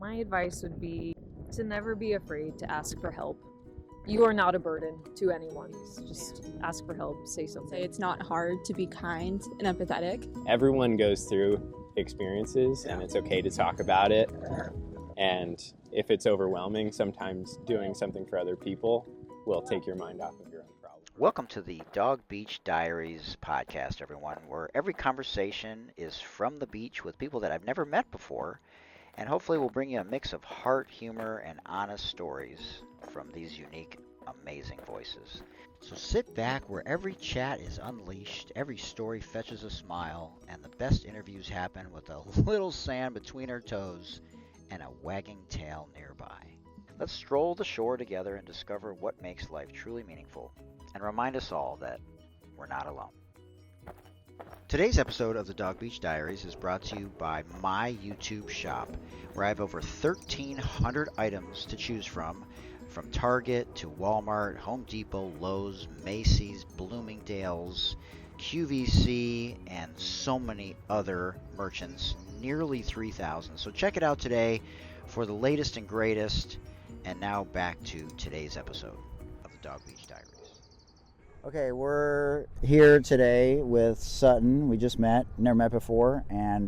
My advice would be to never be afraid to ask for help. You are not a burden to anyone. Just ask for help, say something. It's not hard to be kind and empathetic. Everyone goes through experiences, and it's okay to talk about it. And if it's overwhelming, sometimes doing something for other people will take your mind off of your own problem. Welcome to the Dog Beach Diaries podcast, everyone, where every conversation is from the beach with people that I've never met before, and hopefully we'll bring you a mix of heart, humor, and honest stories from these unique, amazing voices. So sit back where every chat is unleashed, every story fetches a smile, and the best interviews happen with a little sand between our toes and a wagging tail nearby. Let's stroll the shore together and discover what makes life truly meaningful, and remind us all that we're not alone. Today's episode of the Dog Beach Diaries is brought to you by my YouTube shop, where I have over 1,300 items to choose from Target to Walmart, Home Depot, Lowe's, Macy's, Bloomingdale's, QVC, and so many other merchants, nearly 3,000. So check it out today for the latest and greatest. And now back to today's episode of the Dog Beach Diaries. Okay, we're here today with Sutton. We just met, never met before, and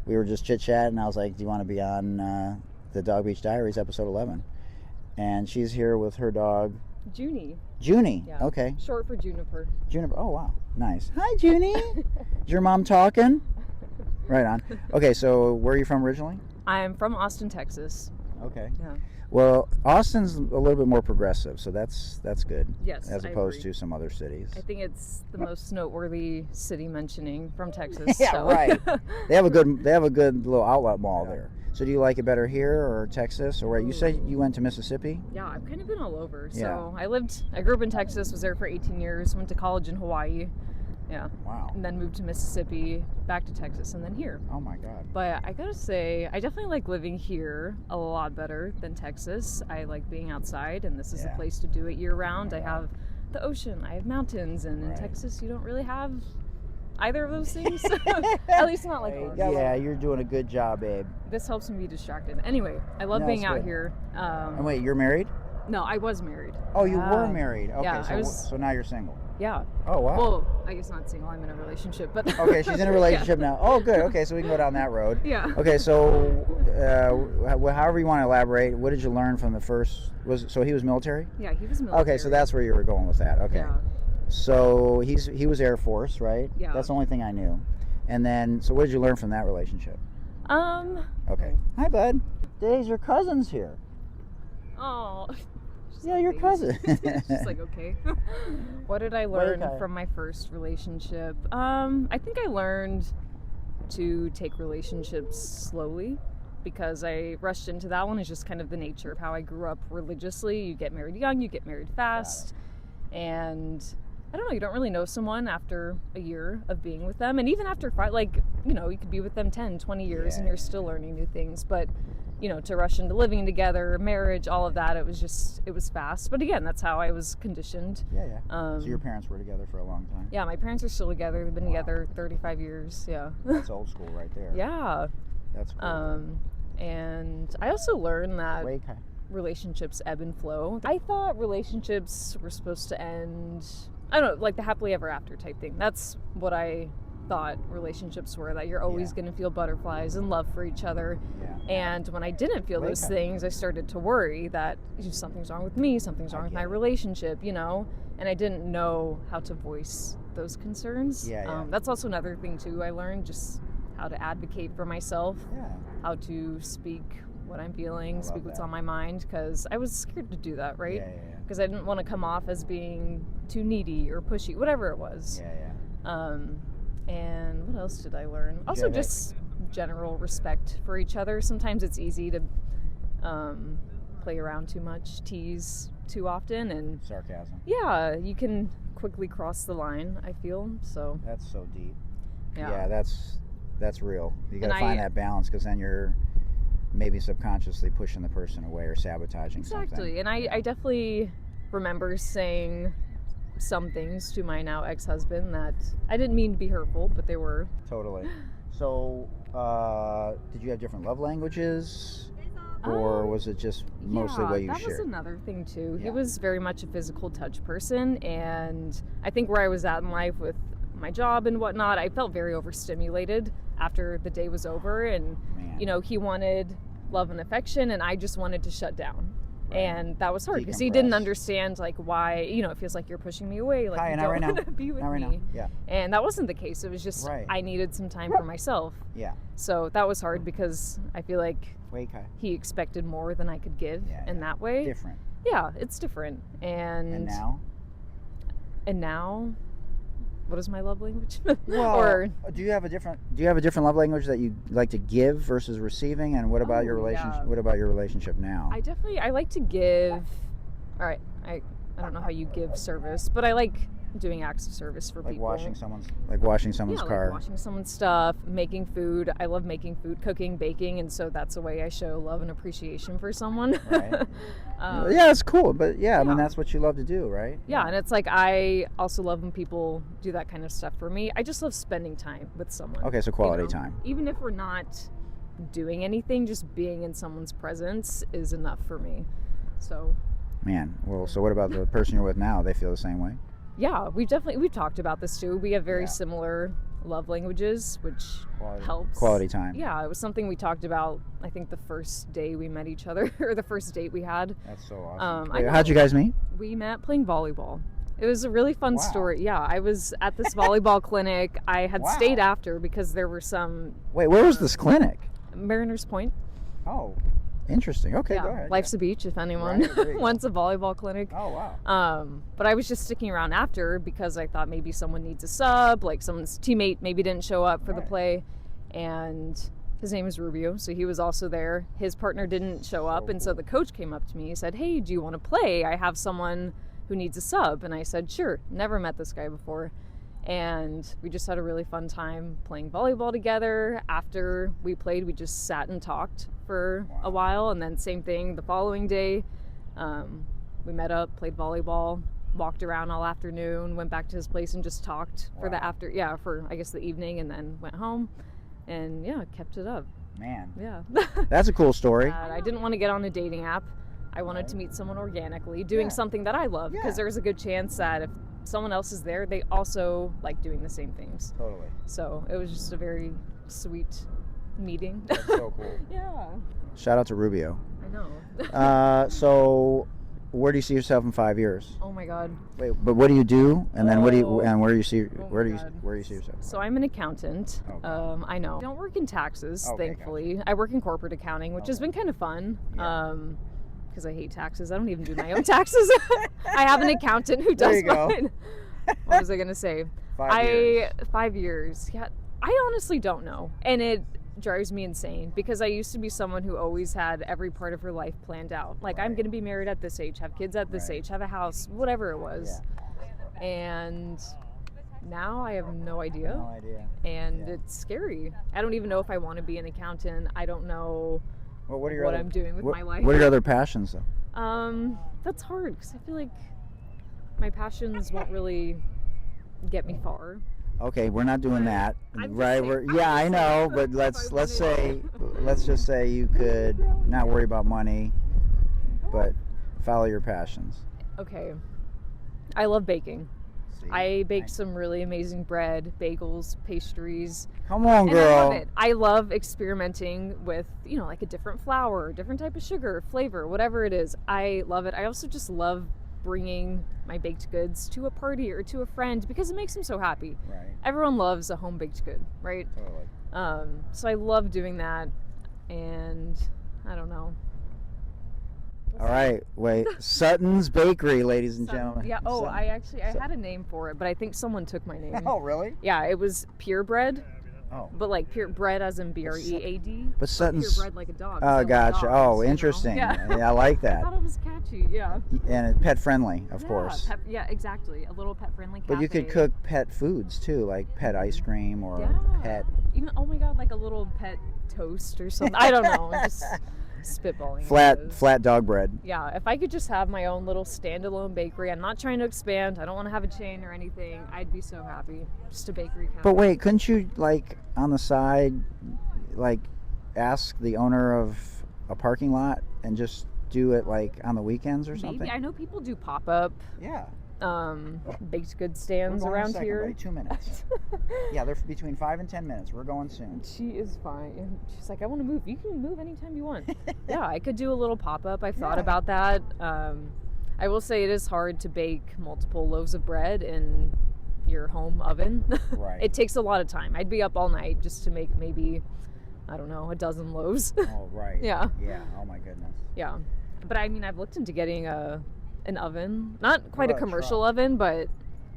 we were just chit-chatting. I was like, do you want to be on the Dog Beach Diaries, episode 11? And she's here with her dog, Juni. Juni, Yeah. Okay. Short for Juniper. Juniper, oh wow, nice. Hi, Juni. Is your mom talking? Right on. Okay, so where are you from originally? I'm from Austin, Texas. Okay. Yeah. Well, Austin's a little bit more progressive, so that's good. Yes, as I opposed agree. to some other cities. I think it's the most noteworthy city mentioning from Texas. Yeah, so. right. They have a good little outlet mall there. So do you like it better here or Texas or where? You said you went to Mississippi? Yeah, I've kind of been all over. Yeah. So I grew up in Texas, was there for 18 years, went to college in Hawaii. Yeah. Wow. And then moved to Mississippi, back to Texas, and then here. Oh my God. But I gotta say, I definitely like living here a lot better than Texas. I like being outside, and this is a place to do it year round. I have the ocean, I have mountains, and in Texas you don't really have either of those things. At least not like ours. Yeah, you're doing a good job, babe. This helps me be distracted. Anyway, I love being out here. And wait, you're married? No, I was married. Oh, you were married. Okay, Yeah, so now you're single. Yeah. Oh, wow. Well, I guess not single. I'm in a relationship, but Okay, she's in a relationship now. Oh, good. Okay, so we can go down that road. Yeah. Okay, so however you want to elaborate, what did you learn from the first? So he was military? Yeah, he was military. Okay, so that's where you were going with that. Okay. Yeah. So he was Air Force, right? Yeah. That's the only thing I knew. And then, so what did you learn from that relationship? Okay. Hi, bud. Dave's your cousin's here. Oh. Yeah, your cousin. She's like, okay. What did I learn from my first relationship? I think I learned to take relationships slowly because I rushed into that one. It's just kind of the nature of how I grew up religiously. You get married young, you get married fast. And I don't know, you don't really know someone after a year of being with them. And even after 5, you could be with them 10, 20 years and you're still learning new things. But to rush into living together, marriage, all of that, it was fast. But again, that's how I was conditioned. Yeah. So your parents were together for a long time? Yeah, my parents are still together. They've been together 35 years, yeah. That's old school right there. Yeah. That's cool. And I also learned that relationships ebb and flow. I thought relationships were supposed to end, I don't know, like the happily ever after type thing. That's what I thought relationships were, that you're always going to feel butterflies and love for each other. And when I didn't feel those things, I started to worry that something's wrong with me, something's wrong with my relationship, and I didn't know how to voice those concerns. That's also another thing too I learned, just how to advocate for myself, how to speak what I'm feeling, speak what's on my mind, because I was scared to do that, right? Because I didn't want to come off as being too needy or pushy, whatever it was. And what else did I learn? Also, just general respect for each other. Sometimes it's easy to play around too much, tease too often, and sarcasm. Yeah, you can quickly cross the line, I feel. So that's so deep. Yeah, that's real. You got to find that balance, because then you're maybe subconsciously pushing the person away or sabotaging something. Exactly. And I definitely remember saying some things to my now ex-husband that I didn't mean to be hurtful, but they were. Totally. So Did you have different love languages? Or was it just mostly what you shared? That was another thing too. Yeah. He was very much a physical touch person, and I think where I was at in life with my job and whatnot, I felt very overstimulated after the day was over, and Man. he wanted love and affection, and I just wanted to shut down. Right. And that was hard because he didn't understand why, it feels like you're pushing me away, like you don't want to be with me. Now. Yeah. And that wasn't the case. It was just I needed some time for myself. Yeah. So that was hard because I feel like he expected more than I could give in that way. Different. Yeah, it's different. And now? And now, what is my love language? Well, do you have a different love language that you like to give versus receiving? And what about your relationship? Yeah. What about your relationship now? I like to give. All right, I don't know how you give service, but I like doing acts of service for people. Washing someone's car. Like washing someone's stuff, making food. I love making food, cooking, baking, and so that's a way I show love and appreciation for someone. Right. Yeah, it's cool, but I mean that's what you love to do, right? Yeah, and it's like I also love when people do that kind of stuff for me. I just love spending time with someone. Okay, so quality time. Even if we're not doing anything, just being in someone's presence is enough for me. So. Man, well, so what about the person you're with now? They feel the same way? Yeah, we've talked about this too. We have very similar love languages, which helps. Quality time. Yeah, it was something we talked about, I think, the first day we met each other, or the first date we had. That's so awesome. Wait, how'd you guys meet? We met playing volleyball. It was a really fun story. Yeah, I was at this volleyball clinic. I had stayed after because there were some... Wait, where was this clinic? Mariners Point. Oh, interesting. Okay, go ahead. Life's a beach, if anyone wants a volleyball clinic. Oh, wow. But I was just sticking around after because I thought maybe someone needs a sub, like someone's teammate maybe didn't show up for the play. And his name is Rubio, so he was also there. His partner didn't show up, and so the coach came up to me. He said, "Hey, do you want to play? I have someone who needs a sub." And I said, "Sure." Never met this guy before. And we just had a really fun time playing volleyball together. After we played, we just sat and talked for a while. And then same thing the following day. We met up, played volleyball, walked around all afternoon, went back to his place and just talked for the evening, and then went home. And kept it up. Man. Yeah. That's a cool story. I didn't want to get on a dating app. I wanted to meet someone organically, doing something that I love, because there's a good chance that if someone else is there, they also like doing the same things. Totally. So it was just a very sweet meeting. That's so cool. Yeah. Shout out to Rubio. I know. So where do you see yourself in 5 years? Oh my God. Wait, but what do you do? And then where do you see yourself? So I'm an accountant. Okay. I know. I don't work in taxes, thankfully. Gotcha. I work in corporate accounting, which has been kind of fun. Yeah. Because I hate taxes. I don't even do my own taxes. I have an accountant who does mine. What was I going to say? 5 years. 5 years. Yeah. I honestly don't know. And it drives me insane because I used to be someone who always had every part of her life planned out. Like, I'm going to be married at this age, have kids at this age, have a house, whatever it was. Yeah. And now I have no idea. No idea. And it's scary. I don't even know if I want to be an accountant. I don't know. Well, what I'm doing with my life. What are your other passions, though? That's hard because I feel like my passions won't really get me far. Okay, we're not doing that, right? I know, but let's just say you could not worry about money, but follow your passions. Okay, I love baking. I baked some really amazing bread, bagels, pastries. Come on, girl. And I love it. I love experimenting with, like a different flour, different type of sugar, flavor, whatever it is. I love it. I also just love bringing my baked goods to a party or to a friend because it makes them so happy. Right. Everyone loves a home baked good, right? Totally. So I love doing that, and I don't know. All right, wait. Sutton's Bakery, ladies and gentlemen. Yeah. Oh, I had a name for it, but I think someone took my name. Oh, really? Yeah, it was Purebred. Oh. But like pure bread as in BREAD. But Sutton's Purebred like a dog. Oh, gotcha. Dogs, interesting. Yeah. I like that. I thought it was catchy. Yeah. And it's pet friendly, of course. Exactly. A little pet friendly cafe. But you could cook pet foods too, like pet ice cream or pet. Even oh my God, like a little pet toast or something. I don't know. Just spitballing. Flat dog bread. Yeah, if I could just have my own little standalone bakery, I'm not trying to expand, I don't want to have a chain or anything, I'd be so happy. Just a bakery cafe. But wait, couldn't you, like, on the side, like ask the owner of a parking lot and just do it like on the weekends or something? Maybe. I know people do pop-up Yeah. baked good stands We're going around in a second, here. buddy. 2 minutes. Yeah, they're between 5 and 10 minutes. We're going soon. She is fine. She's like, I want to move. You can move anytime you want. Yeah, I could do a little pop-up. I've thought about that. I will say it is hard to bake multiple loaves of bread in your home oven. Right. It takes a lot of time. I'd be up all night just to make maybe, I don't know, a dozen loaves. Oh, right. Yeah. Yeah. Oh, my goodness. Yeah. But I mean, I've looked into getting an oven. Not quite a about a commercial truck? oven, but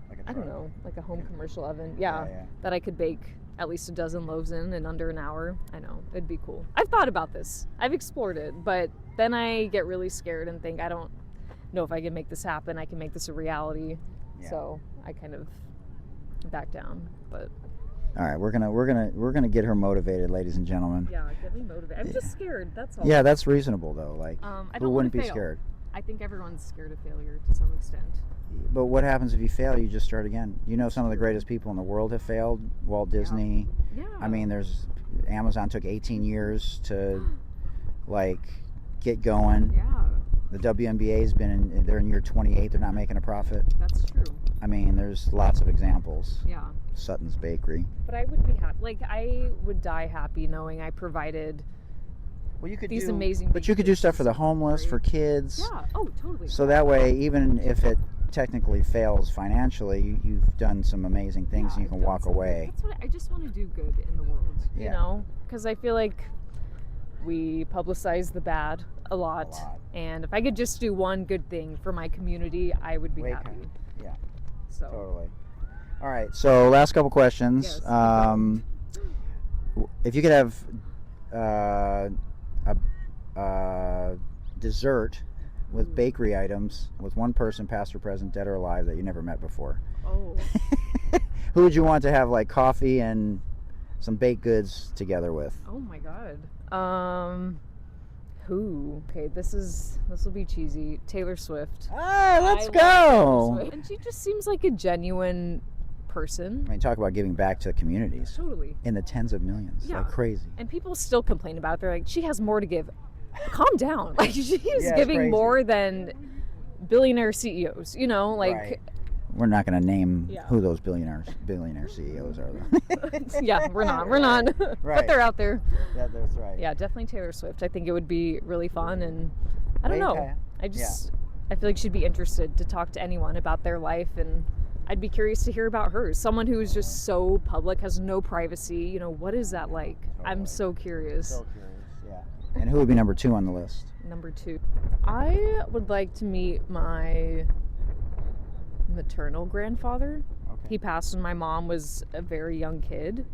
Like a I don't truck. know, like a home commercial oven. Yeah. That I could bake at least a dozen loaves in under an hour. I know, it'd be cool. I've thought about this. I've explored it, but then I get really scared and think I don't know if I can make this happen. I can make this a reality. Yeah. So I kind of back down. But All right, we're gonna get her motivated, ladies and gentlemen. yeah, get me motivated. I'm just scared. That's all. Yeah, that's reasonable though. Like, I who don't wouldn't wanna be fail. scared? I think everyone's scared of failure to some extent. But what happens if you fail? You just start again. You know, some of the greatest people in the world have failed. Walt Disney. Yeah. I mean, Amazon took 18 years to like get going. Yeah, The WNBA's they're in year 28. They're not making a profit. that's true. I mean, there's lots of examples. Yeah. Sutton's Bakery. But I would be happy. Like, I would die happy knowing I provided Well, you could these do, amazing. but you could do stuff for the homeless, for kids. Yeah. Oh, totally. So that way, even if it technically fails financially, you've done some amazing things and you I've can done walk something. away. That's what I just want to do good in the world. You Yeah. know, because I feel like we publicize the bad a lot. And if I could just do one good thing for my community, I would be happy. Yeah. So. Totally. All right. So last couple questions. Yes. If you could have a dessert with bakery items with one person, past or present, dead or alive, that you never met before, Oh. who would you want to have like coffee and some baked goods together with? Oh my God. Who? Okay, this will be cheesy. Taylor Swift. Ah, let's I love go. Taylor Swift. And she just seems like a genuine person. I mean, talk about giving back to the communities Totally. in the tens of millions, Yeah. like crazy. And people still complain about it. They're like, she has more to give. Calm down. Like, she is it's giving crazy. more than billionaire CEOs, you know? Like, Right. We're not going to name Yeah. who those billionaire CEOs are, though. yeah, we're not. But Right. they're out there. Yeah, that's right. Yeah, definitely Taylor Swift. I think it would be really fun. And I don't know. Okay. I feel like she'd be interested to talk to anyone about their life. And I'd be curious to hear about hers. Someone who is just so public, has no privacy. You know, what is that like? I'm so curious. So curious, yeah. And who would be number 2 on the list? Number 2. I would like to meet my maternal grandfather. Okay. He passed when my mom was a very young kid.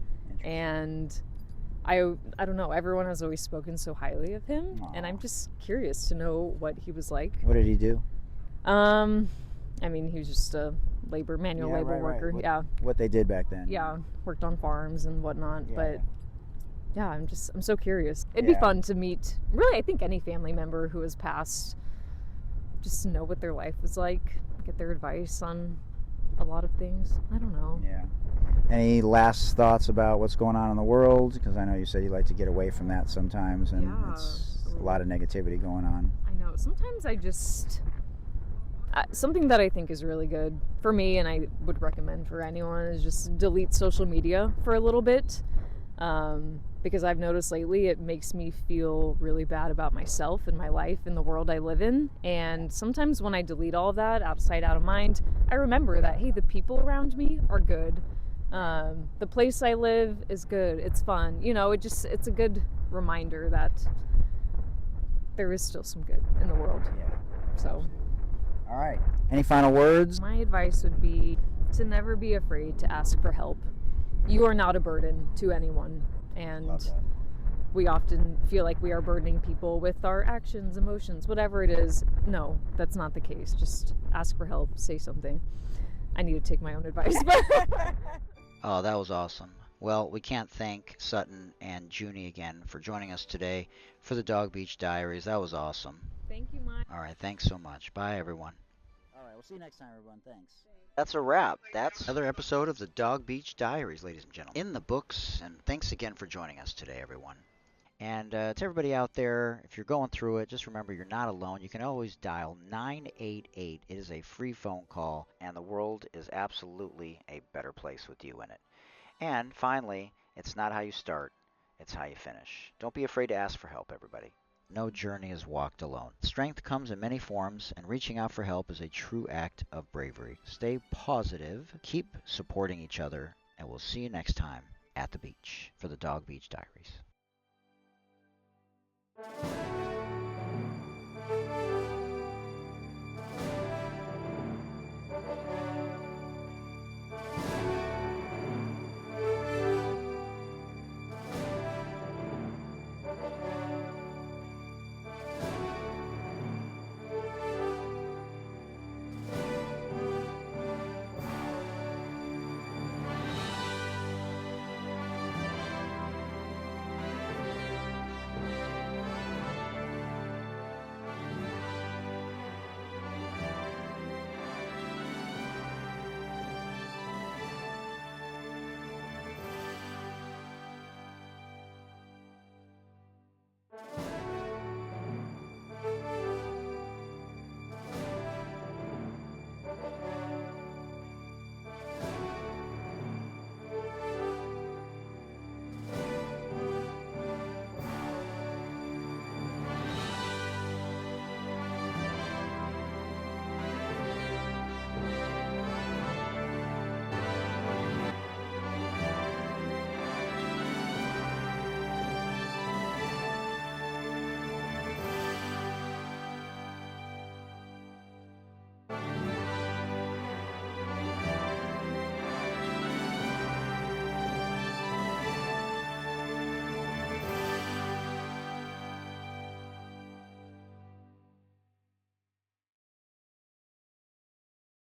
And I don't know, everyone has always spoken so highly of him. Aw. And I'm just curious to know what he was like. What did he do? I mean, he was just a manual labor right. worker. What, what they did back then. Yeah, worked on farms and whatnot. Yeah. But yeah, I'm so curious. It'd be Yeah. fun to meet, really, I think any family member who has passed, just to know what their life was like, get their advice on a lot of things. I don't know. Yeah. Any last thoughts about what's going on in the world? Because I know you said you like to get away from that sometimes, and Yeah, it's a lot of negativity going on. I know. Sometimes I just... something that I think is really good for me, and I would recommend for anyone, is just delete social media for a little bit. Because I've noticed lately it makes me feel really bad about myself and my life and the world I live in. And sometimes when I delete all of that, out of sight, out of mind, I remember that, hey, the people around me are good. The place I live is good. It's fun. You know, it's a good reminder that there is still some good in the world. Yeah. So, All right. Any final words? my advice would be to never be afraid to ask for help. You are not a burden to anyone. And Love that. we often feel like we are burdening people with our actions, emotions, whatever it is. No, that's not the case. Just ask for help, say something. I need to take my own advice. Oh, that was awesome. Well, we can't thank Sutton and Juni again for joining us today for the Dog Beach Diaries. That was awesome. Thank you, Mike. All right, thanks so much. Bye, everyone. All right. we'll see you next time, everyone. Thanks. That's a wrap. That's another episode of the Dog Beach Diaries, ladies and gentlemen. In the books, and thanks again for joining us today, everyone. And to everybody out there, if you're going through it, just remember you're not alone. You can always dial 988. It is a free phone call, and the world is absolutely a better place with you in it. And finally, it's not how you start, it's how you finish. Don't be afraid to ask for help, everybody. No journey is walked alone. Strength comes in many forms, and reaching out for help is a true act of bravery. Stay positive, keep supporting each other, and we'll see you next time at the beach for the Dog Beach Diaries.